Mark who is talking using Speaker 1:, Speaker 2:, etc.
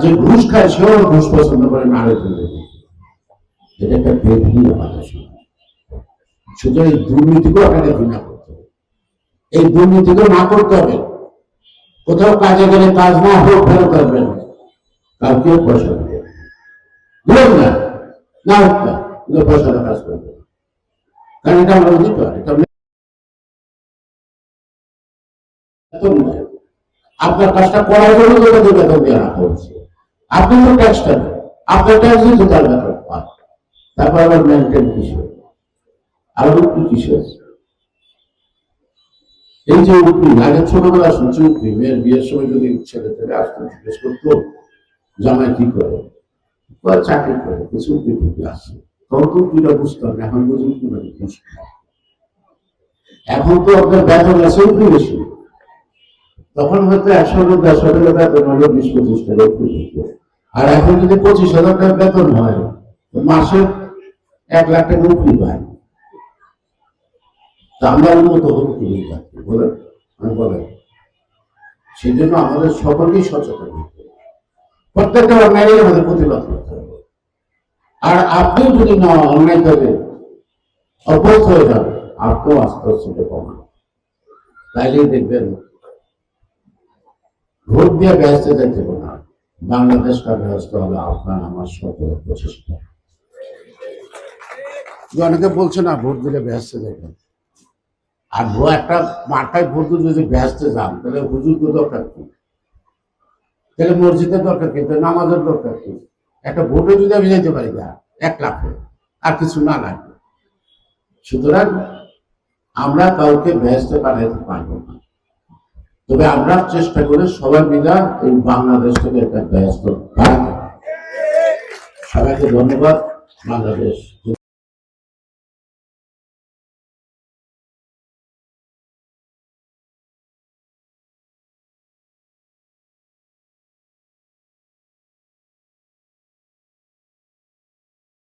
Speaker 1: যে ঘুষ খায় সেও ঘুষ পছন্দ করে না, এটা একটা বেদহীন আমাদের সমাজ। সুতরাং এই দুর্নীতিকেও আপনাকে ঘৃণা করতে হবে, এই দুর্নীতিকেও না করতে হবে। কোথাও কাজে গেলে কাজ না হোক ফেরত আসবেন, কাউকেও পয়সা দেবে না, না হোক না, কিন্তু পয়সাটা কাজ করবে, কারণ এটা আমরা অধিকার, এটা আপনার কাজটা করার জন্য তোমাদের বেতন দেওয়া রাখা হচ্ছে। আপনি তো ট্যাক্সটা দেন, আপনার ট্যাক্স দিতে তার বেতন পান, তারপর আবার মেনটেন কিসের, আরো একটু কিসের। এই যে উকিল, আগে ছোটবেলা শুনছি উকিল মেয়ের বিয়ের সময় যদি ছেলে থেকে আসতো জিজ্ঞেস করতো জামাই কি করে, চাকরি করে, কিছু উকিল টুকি আসছে, তখন তো উকিলটা বুঝতাম, এখন বুঝুন কি মানে এখন তো আপনার বেতন আছে উকিল বেশি, তখন হয়তো 100-150 টাকা বেতন হলো 20-25 টাকা উকিল, আর এখন যদি 25,000 টাকা বেতন হয়, মাসে 1 লাখ টাকা উকিল পায়। আমরা উন্নত হবো কি বলেন, আমি বলেন। সেই জন্য আমাদের সকলকেই সচেতন হতে হবে, প্রত্যেকটা অন্যায় আমাদের প্রতিবাদ করতে হবে। আর আপনি যদি না অন্যায় করে অভ্যস্ত হয়ে যান, আপনিও আস্তে আস্তে কমান, তাইলেই দেখবেন ভোট দিয়ে ব্যস্ত যাইতে না, বাংলাদেশটা ব্যস্ত হবে আপনার আমার সকল প্রচেষ্টা। অনেকে বলছে না ভোট দিলে ব্যস্ত যাবেন, আর একটা মাথায় ভোট যদি ব্যস্ত যান তাহলে হুজুর দরকার কি, তাহলে মসজিদের দরকার কি, নামাজের দরকার কি, একটা ভোটে যদি আমি যেতে পারি না 1 লাখে, আর কিছু না লাগবে। সুতরাং আমরা কাউকে ব্যস্ত পাঠাতে পারবো না, তবে আমরা চেষ্টা করে সবাই মিলে এই বাংলাদেশটাকে একটা ব্যস্ত বানাতে। সবাইকে ধন্যবাদ। বাংলাদেশ